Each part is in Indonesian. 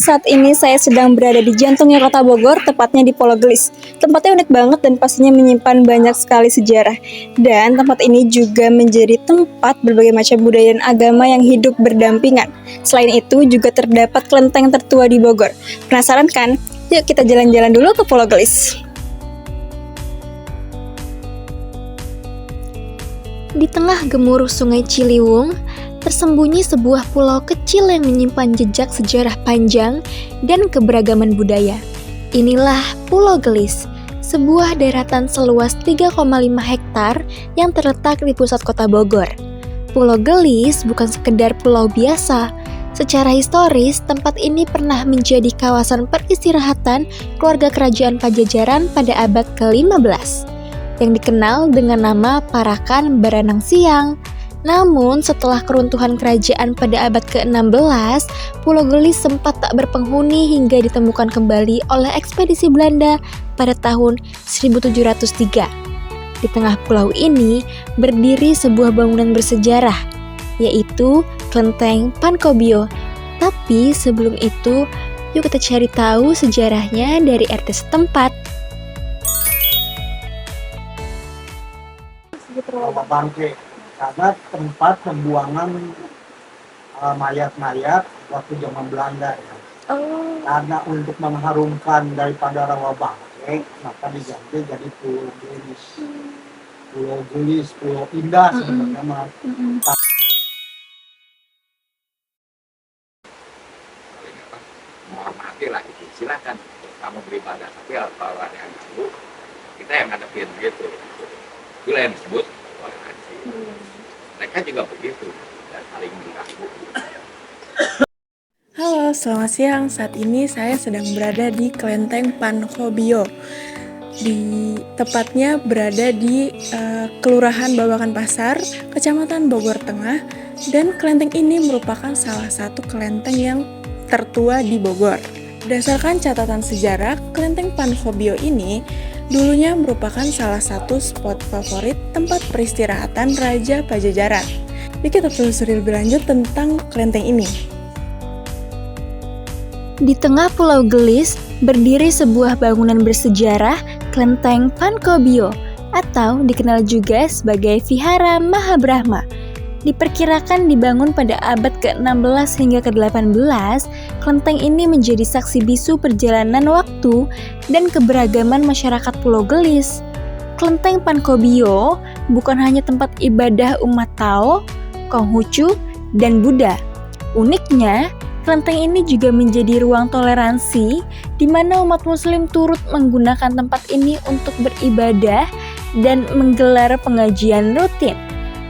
saat ini saya sedang berada di jantungnya kota Bogor, tepatnya di Pulau Gelis. Tempatnya unik banget dan pastinya menyimpan banyak sekali sejarah. Dan tempat ini juga menjadi tempat berbagai macam budaya dan agama yang hidup berdampingan. Selain itu juga terdapat kelenteng tertua di Bogor. Penasaran kan? Yuk kita jalan-jalan dulu ke Pulau Gelis. Di tengah gemuruh Sungai Ciliwung, tersembunyi sebuah pulau kecil yang menyimpan jejak sejarah panjang dan keberagaman budaya. Inilah Pulau Gelis, sebuah daratan seluas 3,5 hektar yang terletak di pusat kota Bogor. Pulau Gelis bukan sekedar pulau biasa. Secara historis, tempat ini pernah menjadi kawasan peristirahatan keluarga kerajaan Pajajaran pada abad ke-15, yang dikenal dengan nama Parakan Baranang Siang. Namun, setelah keruntuhan kerajaan pada abad ke-16, Pulau Gelis sempat tak berpenghuni hingga ditemukan kembali oleh ekspedisi Belanda pada tahun 1703. Di tengah pulau ini berdiri sebuah bangunan bersejarah, yaitu Kelenteng Pankobio. Tapi sebelum itu, yuk kita cari tahu sejarahnya dari RT setempat. Bangke, karena tempat pembuangan mayat-mayat waktu zaman Belanda ya. Karena untuk mengharumkan daripada rawa bangke, maka diganti jadi Pulau Gelis. Pulau Gelis, Pulau Indah sebenarnya mah. Menghormati lah itu, silakan kamu beribadah, tapi kalau ada yang ganggu, kita yang ngadepin gitu. Itulah yang disebut toleransi. Mereka juga begitu dan saling mengganggu. Halo, selamat siang. Saat ini saya sedang berada di Kelenteng Pankobio. Tepatnya berada di Kelurahan Babakan Pasar, Kecamatan Bogor Tengah, dan kelenteng ini merupakan salah satu kelenteng yang tertua di Bogor. Berdasarkan catatan sejarah, Kelenteng Pankobio ini dulunya merupakan salah satu spot favorit tempat peristirahatan Raja Pajajaran. Yuk kita telusuri lebih lanjut tentang kelenteng ini. Di tengah Pulau Gelis berdiri sebuah bangunan bersejarah Kelenteng Pankobio atau dikenal juga sebagai Vihara Mahabrahma. Diperkirakan dibangun pada abad ke-16 hingga ke-18, kelenteng ini menjadi saksi bisu perjalanan waktu dan keberagaman masyarakat Pulau Gelis. Kelenteng Pankobio bukan hanya tempat ibadah umat Tao, Konghucu, dan Buddha. Uniknya, kelenteng ini juga menjadi ruang toleransi di mana umat Muslim turut menggunakan tempat ini untuk beribadah dan menggelar pengajian rutin.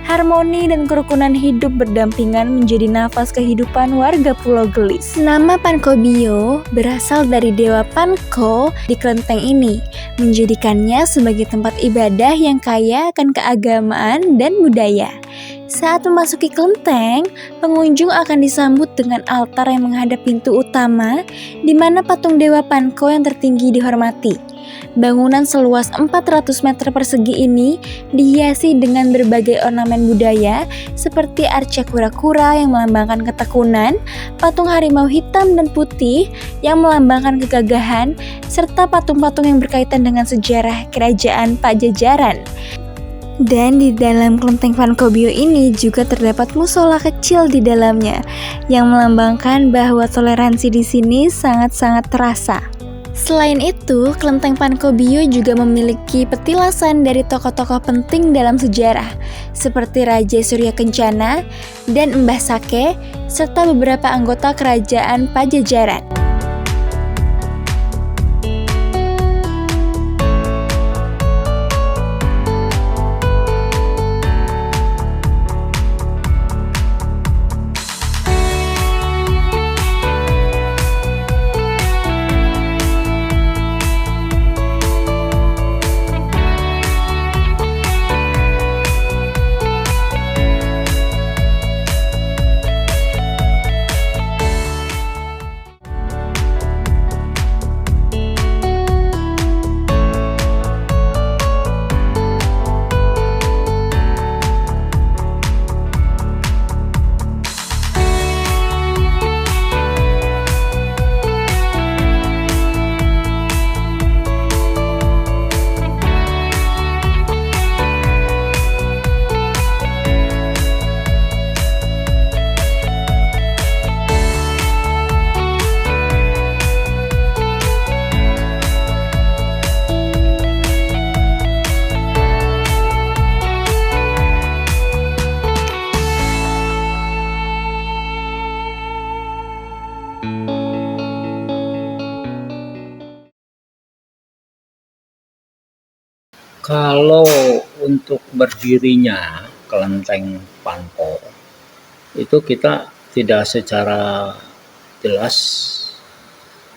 Harmoni dan kerukunan hidup berdampingan menjadi nafas kehidupan warga Pulau Gelis. Nama Pankobio berasal dari dewa Panko di kelenteng ini, menjadikannya sebagai tempat ibadah yang kaya akan keagamaan dan budaya. Saat memasuki kelenteng, pengunjung akan disambut dengan altar yang menghadap pintu utama, di mana patung dewa Panko yang tertinggi dihormati. Bangunan seluas 400 meter persegi ini dihiasi dengan berbagai ornamen budaya seperti arca kura-kura yang melambangkan ketekunan, patung harimau hitam dan putih yang melambangkan kegagahan, serta patung-patung yang berkaitan dengan sejarah kerajaan Pajajaran. Dan di dalam kelenteng Pankobio ini juga terdapat musola kecil di dalamnya yang melambangkan bahwa toleransi di sini sangat-sangat terasa. Selain itu, kelenteng Pankobio juga memiliki petilasan dari tokoh-tokoh penting dalam sejarah, seperti Raja Surya Kencana dan Mbah Sake, serta beberapa anggota kerajaan Pajajaran. Kalau untuk berdirinya kelenteng Panko itu kita tidak secara jelas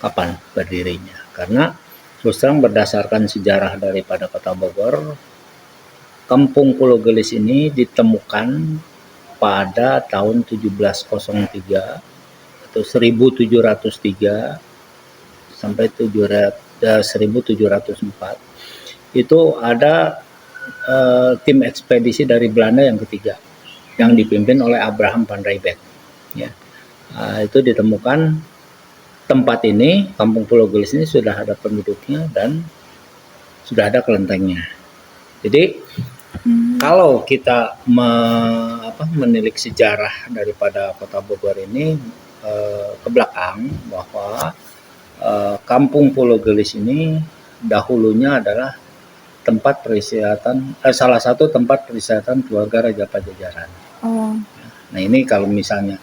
kapan berdirinya, karena terus terang berdasarkan sejarah daripada Kota Bogor, Kampung Pulau Gelis ini ditemukan pada tahun 1703 atau 1703 sampai 1704. Itu ada tim ekspedisi dari Belanda yang ketiga yang dipimpin oleh Abraham van Riebeeck. Ya. Itu ditemukan tempat ini, Kampung Pulau Gelis ini sudah ada penduduknya dan sudah ada kelentengnya. Jadi kalau kita menilik sejarah daripada Kota Bogor ini ke belakang, bahwa Kampung Pulau Gelis ini dahulunya adalah tempat peristirahatan, salah satu tempat peristirahatan keluarga Raja Pajajaran. Nah ini kalau misalnya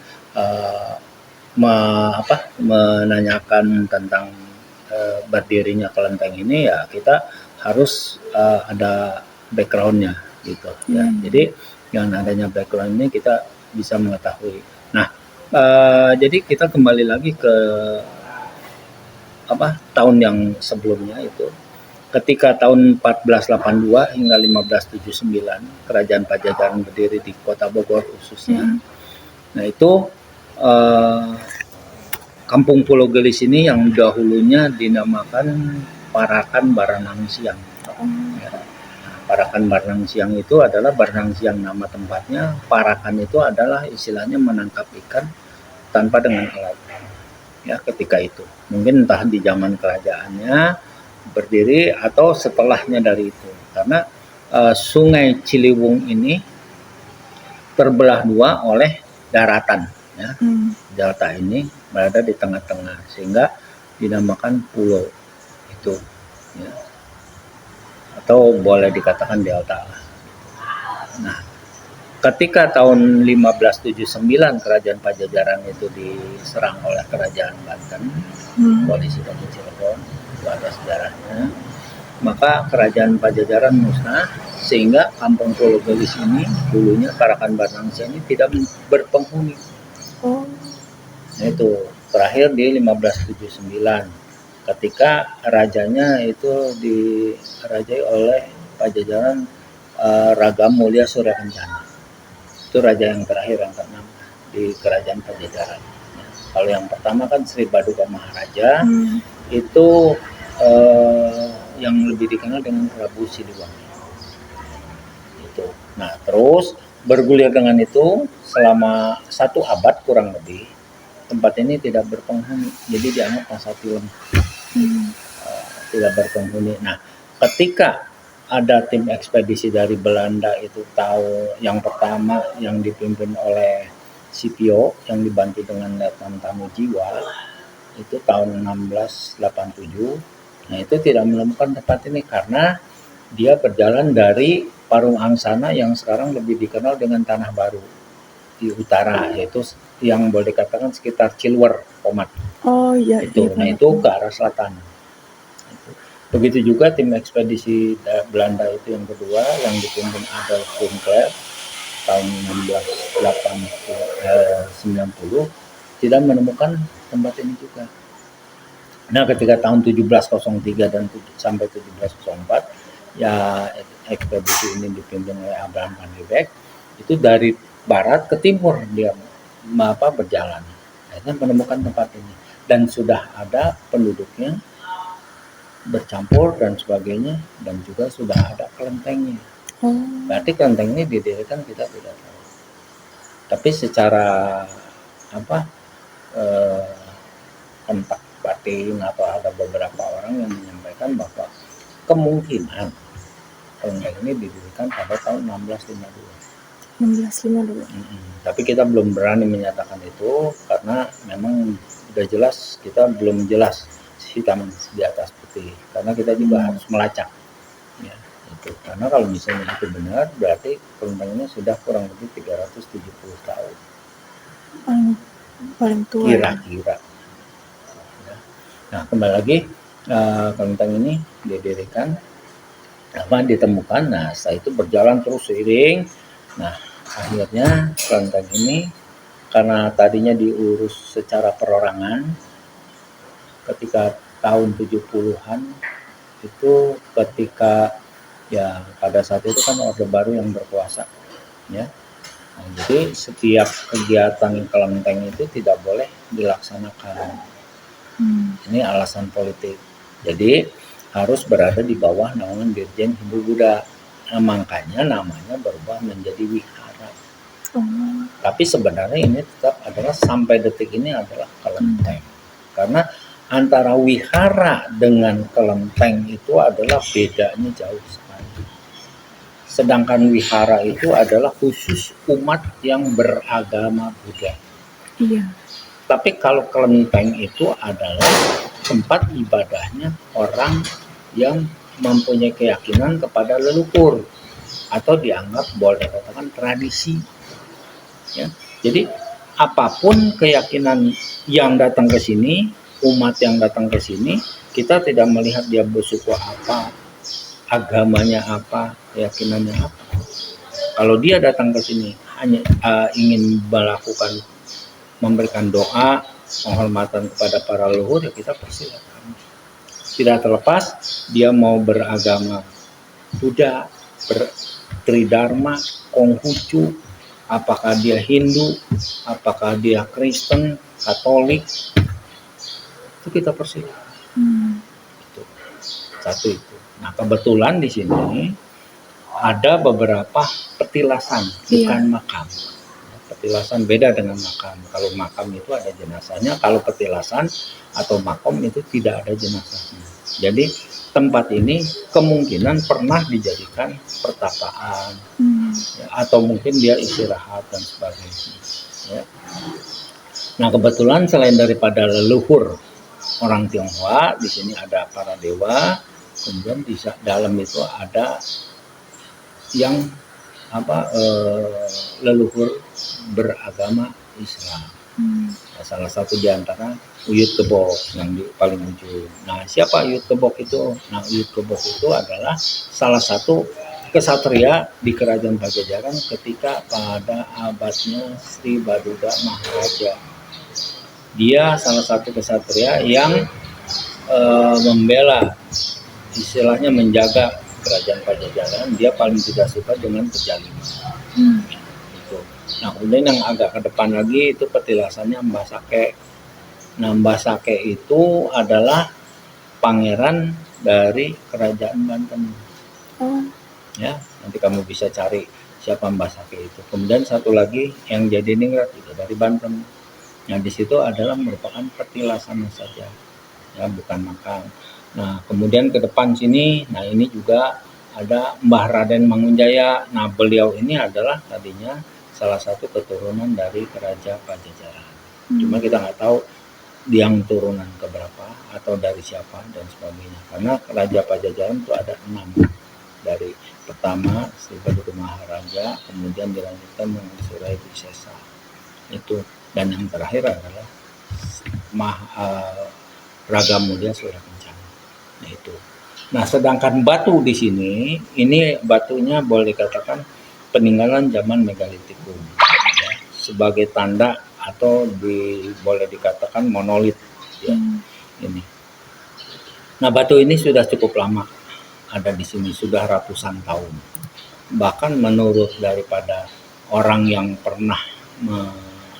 menanyakan tentang berdirinya kelenteng ini, ya kita harus ada backgroundnya gitu ya. Jadi dengan adanya background ini kita bisa mengetahui. Nah jadi kita kembali lagi ke tahun yang sebelumnya itu. Ketika tahun 1482 hingga 1579 Kerajaan Pajajaran berdiri di Kota Bogor khususnya. Nah itu Kampung Pulau Gelis ini yang dahulunya dinamakan Parakan Baranang Siang. Ya. Parakan Baranang Siang itu adalah Baranang Siang nama tempatnya. Parakan itu adalah istilahnya menangkap ikan tanpa dengan alat. Ya ketika itu mungkin entah di zaman kerajaannya berdiri atau setelahnya dari itu, karena Sungai Ciliwung ini terbelah dua oleh daratan ya. Delta ini berada di tengah-tengah sehingga dinamakan pulau itu ya. Atau boleh dikatakan delta. Nah ketika tahun 1579 Kerajaan Pajajaran itu diserang oleh Kerajaan Banten, koalisi Banten Cirebon, itu ada sejarahnya, maka Kerajaan Pajajaran musnah sehingga Kampung Pulau Gelis ini dulunya Parakan Baranang Siang ini tidak berpenghuni. Nah, itu terakhir di 1579 ketika rajanya itu dirajai oleh Pajajaran Ragam Mulia Surya Kencana. Itu raja yang terakhir, yang ke-6 di Kerajaan Pajajaran. Ya. Kalau yang pertama kan Sri Baduka Maharaja, itu yang lebih dikenal dengan Prabu Siliwangi. Itu. Nah, terus bergulir dengan itu selama 1 abad kurang lebih, tempat ini tidak berpenghuni, jadi dianggap masa film. Tidak berpenghuni. Nah, ketika ada tim ekspedisi dari Belanda itu tahu yang pertama yang dipimpin oleh Scipio yang dibantu dengan Letnan Tamujiwa itu tahun 1687. Nah itu tidak menemukan tempat ini karena dia berjalan dari Parung Angsana yang sekarang lebih dikenal dengan Tanah Baru di utara, yaitu yang boleh dikatakan sekitar Cilwer, Pomat. Oh iya. Itu. Nah itu ke arah selatan. Begitu juga tim ekspedisi Belanda itu yang kedua yang dipimpin Adolf Winkler tahun 1690 tidak menemukan tempat ini juga. Nah ketika tahun 1703 dan sampai 1704 ya ekspedisi ini dipimpin oleh Abraham van Riebeeck, itu dari barat ke timur dia berjalan, akhirnya menemukan tempat ini dan sudah ada penduduknya bercampur dan sebagainya, dan juga sudah ada kelentengnya. Berarti kelenteng ini didirikan kita tidak tahu. Tapi secara kontak batin atau ada beberapa orang yang menyampaikan bahwa kemungkinan kelenteng ini didirikan pada tahun 1652. Tapi kita belum berani menyatakan itu karena memang sudah jelas kita belum jelas hitam di atas putih, karena kita juga harus melacak ya, itu. Karena kalau misalnya itu benar berarti kelentengnya sudah kurang lebih 370 tahun paling tua kira-kira ya. Nah kembali lagi kelenteng ini didirikan ditemukan. Nah, setelah itu berjalan terus seiring. Nah, akhirnya kelenteng ini karena tadinya diurus secara perorangan, ketika tahun 70-an itu, ketika ya pada saat itu kan Orde Baru yang berkuasa, ya. Nah, jadi setiap kegiatan kelenteng itu tidak boleh dilaksanakan. Ini alasan politik. Jadi harus berada di bawah naungan Dirjen Hindu Buddha. Nah, makanya namanya berubah menjadi wihara. Tapi sebenarnya ini tetap adalah sampai detik ini adalah kelenteng. Karena antara wihara dengan kelenteng itu adalah bedanya jauh sekali. Sedangkan wihara itu adalah khusus umat yang beragama Buddha. Iya. Tapi kalau kelenteng itu adalah tempat ibadahnya orang yang mempunyai keyakinan kepada leluhur, atau dianggap boleh dikatakan tradisi. Ya. Jadi apapun keyakinan yang datang ke sini, umat yang datang ke sini, kita tidak melihat dia bersuku apa, agamanya apa, keyakinannya apa. Kalau dia datang ke sini hanya ingin melakukan, memberikan doa, penghormatan kepada para leluhur, ya kita persilakan. Tidak terlepas dia mau beragama Buddha, Tridharma, Konghucu, apakah dia Hindu, apakah dia Kristen, Katolik, itu kita persilakan. Itu satu itu. Nah, kebetulan di sini ada beberapa petilasan, bukan makam. Petilasan beda dengan makam. Kalau makam itu ada jenazahnya, kalau petilasan atau makom itu tidak ada jenazahnya. Jadi tempat ini kemungkinan pernah dijadikan pertapaan, ya, atau mungkin dia istirahat dan sebagainya. Ya. Nah, kebetulan selain daripada leluhur orang Tionghoa, di sini ada para dewa, kemudian di dalam itu ada yang leluhur beragama Islam. Nah, salah satu di antara Uyut Kebok yang di paling ujung. Nah, siapa Uyut Kebok itu? Nah, Uyut Kebok itu adalah salah satu kesatria di Kerajaan Pajajaran ketika pada abadnya Sri Baduga Maharaja. Dia salah satu kesatria yang membela, istilahnya menjaga Kerajaan Pajajaran. Dia paling tidak suka dengan kezaliman. Nah, kemudian yang agak ke depan lagi itu petilasannya Mbah Sake. Nah, Mbah Sake itu adalah pangeran dari Kerajaan Banten. Ya, nanti kamu bisa cari siapa Mbah Sake itu. Kemudian satu lagi yang jadi ningrat itu dari Banten. Nah, di situ adalah merupakan petilasan saja, ya, bukan makam. Nah, kemudian ke depan sini, nah ini juga ada Mbah Raden Mangunjaya. Nah, beliau ini adalah tadinya salah satu keturunan dari Kerajaan Pajajaran. Cuma kita nggak tahu yang turunan keberapa atau dari siapa dan sebagainya. Karena Kerajaan Pajajaran itu ada 6. Dari pertama Sri Baduga Maharaja, kemudian dilanjutkan dengan Suryawisesa. Itu, dan yang terakhir adalah Raga Mulia Surya Kencana. Nah, itu. Nah, sedangkan batu di sini, ini batunya boleh dikatakan peninggalan zaman Megalitikum, ya, sebagai tanda atau boleh dikatakan monolit, ya, ini. Nah, batu ini sudah cukup lama ada di sini, sudah ratusan tahun. Bahkan menurut daripada orang yang pernah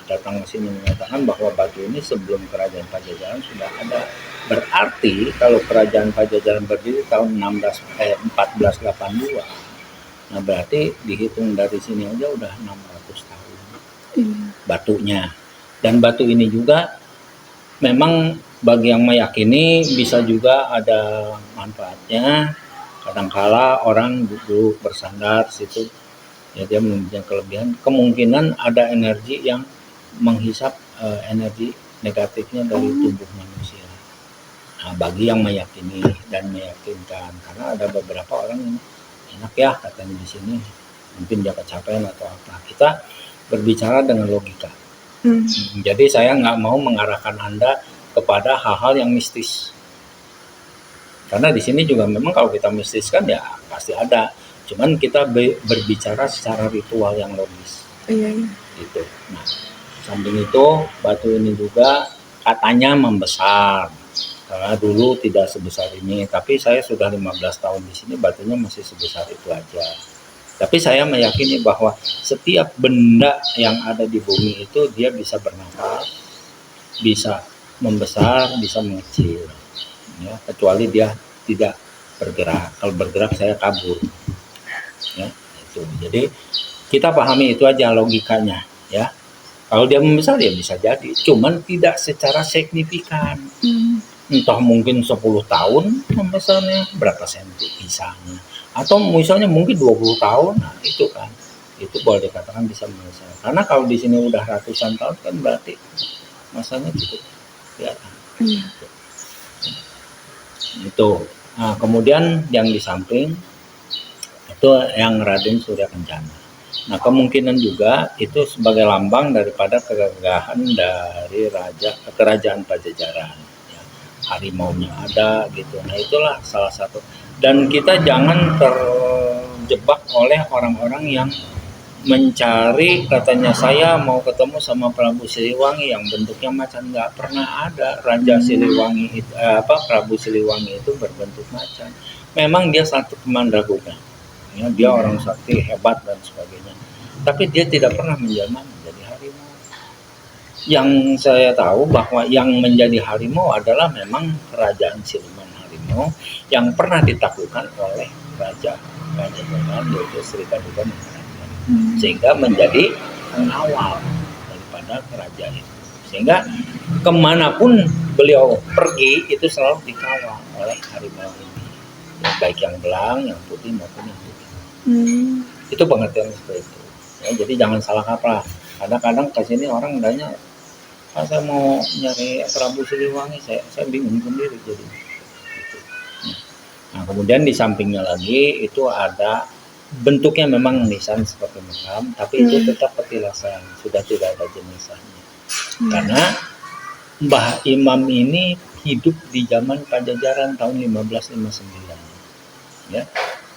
datang ke sini mengatakan bahwa batu ini sebelum Kerajaan Pajajaran sudah ada. Berarti kalau Kerajaan Pajajaran berdiri tahun 1482. Nah, berarti dihitung dari sini aja udah 600 tahun batunya. Dan batu ini juga memang bagi yang meyakini bisa juga ada manfaatnya. Kadangkala orang duduk bersandar situ, ya, dia mempunyai kelebihan. Kemungkinan ada energi yang menghisap energi negatifnya dari tubuh manusia. Nah, bagi yang meyakini dan meyakinkan, karena ada beberapa orang yang enak ya katanya di sini, mungkin dia kecapean atau apa. Kita berbicara dengan logika. Jadi saya nggak mau mengarahkan Anda kepada hal-hal yang mistis. Karena di sini juga memang kalau kita mistis kan ya pasti ada. Cuman kita berbicara secara ritual yang logis. Iya. Gitu. Nah, samping itu batu ini juga katanya membesar. Karena dulu tidak sebesar ini, tapi saya sudah 15 tahun di sini, batunya masih sebesar itu aja. Tapi saya meyakini bahwa setiap benda yang ada di bumi itu dia bisa bernafas, bisa membesar, bisa mengecil. Ya, kecuali dia tidak bergerak. Kalau bergerak saya kabur. Ya, itu. Jadi kita pahami itu aja logikanya, ya. Kalau dia membesar ya bisa jadi, cuman tidak secara signifikan. Entah mungkin 10 tahun membesarnya berapa senti misalnya, atau misalnya mungkin 20 tahun, nah itu kan, itu boleh dikatakan bisa membesar. Karena kalau di sini udah ratusan tahun kan berarti masanya cukup kelihatan. Itu. Nah, kemudian yang di samping itu yang Raden Surya Kencana. Nah, kemungkinan juga itu sebagai lambang daripada kegagahan dari kerajaan Pajajaran. Harimaunya ada gitu. Nah, itulah salah satu. Dan kita jangan terjebak oleh orang-orang yang mencari, katanya saya mau ketemu sama Prabu Siliwangi yang bentuknya macan. Nggak pernah ada Raja Siliwangi itu, Prabu Siliwangi itu berbentuk macan. Memang dia satu Mandraguna, ya, dia orang sakti hebat dan sebagainya, tapi dia tidak pernah menjelma menjadi harimau. Yang saya tahu bahwa yang menjadi harimau adalah memang kerajaan siluman harimau yang pernah ditaklukkan oleh Raja Pajajaran, yaitu Sri Paduka Maharaja, sehingga menjadi pengawal daripada kerajaan itu. Sehingga kemanapun beliau pergi itu selalu dikawal oleh harimau ini, baik yang belang, yang putih maupun yang putih. Itu pengertian seperti itu. Ya, jadi jangan salah kaprah. Kadang-kadang ke sini orang nanya, saya mau nyari Prabu Siliwangi, saya bingung sendiri jadi. Gitu. Nah, kemudian di sampingnya lagi itu ada bentuknya memang nisan seperti makam, tapi itu tetap petilasan, sudah tidak ada jenisannya. Karena Mbah Imam ini hidup di zaman Pajajaran tahun 1559. Ya.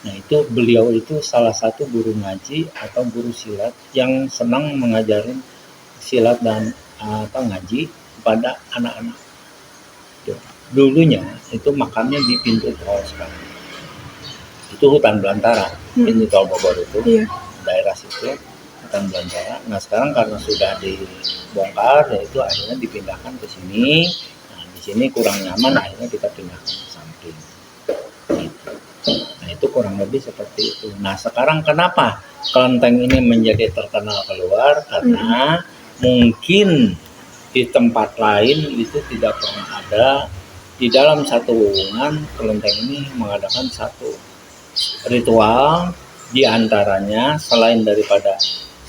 Nah, itu beliau itu salah satu guru ngaji atau guru silat yang senang mengajarin silat dan ngaji kepada anak-anak. Dulunya itu makamnya di pintu tol sekarang. Itu hutan belantara, pintu tol Bogor itu, daerah situ hutan belantara. Nah, sekarang karena sudah dibongkar, ya itu akhirnya dipindahkan ke sini. Nah, di sini kurang nyaman, akhirnya kita pindahkan ke samping. Gitu. Nah, itu kurang lebih seperti itu. Nah, sekarang kenapa kelenteng ini menjadi terkenal keluar? Karena mungkin di tempat lain itu tidak pernah ada. Di dalam satu hubungan, kelenteng ini mengadakan satu ritual, di antaranya selain daripada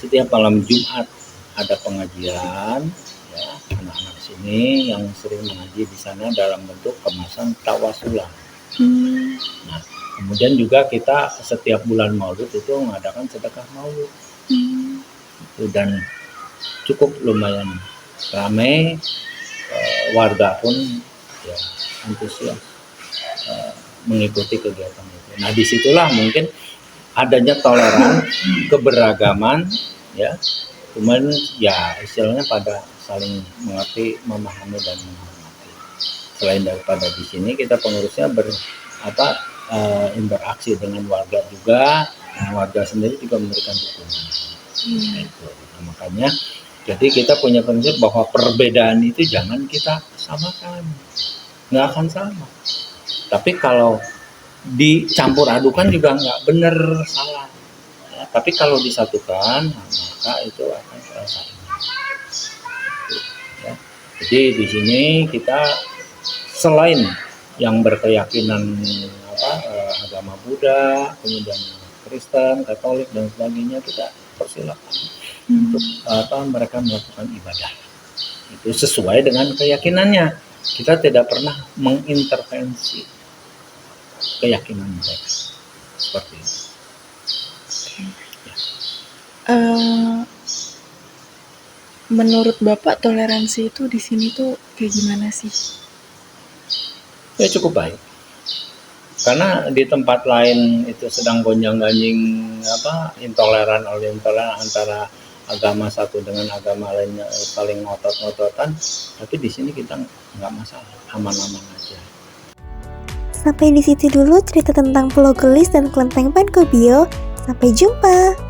setiap malam Jumat ada pengajian, ya, anak-anak sini yang sering mengaji di sana dalam bentuk kemasan tawasulan. Nah, kemudian juga kita setiap bulan Maulud itu mengadakan sedekah Maulud. Dan cukup lumayan ramai, warga pun ya antusias mengikuti kegiatan itu. Nah, disitulah mungkin adanya toleran, keberagaman, ya, cuman ya istilahnya pada saling mengerti, memahami dan menghormati. Selain daripada di sini kita pengurusnya interaksi dengan warga juga, nah, warga sendiri juga memberikan dukungan. Itu. Nah, makanya jadi kita punya prinsip bahwa perbedaan itu jangan kita samakan, nggak akan sama. Tapi kalau dicampur adukan juga nggak benar, salah. Ya, tapi kalau disatukan, maka itu akan terasa. Ya. Jadi di sini kita selain yang berkeyakinan agama Buddha, kemudian Kristen, Katolik dan sebagainya, kita persilakan untuk mereka melakukan ibadah. Itu sesuai dengan keyakinannya. Kita tidak pernah mengintervensi keyakinan mereka. Seperti itu. Menurut Bapak toleransi itu di sini tuh kayak gimana sih? Ya cukup baik. Karena di tempat lain itu sedang gonjang-ganjing intoleran antara agama satu dengan agama lainnya saling ngotot-ngototan, tapi di sini kita nggak masalah, aman-aman aja. Sampai di situ dulu cerita tentang Pulau Gelis dan Kelenteng Pankobio. Sampai jumpa.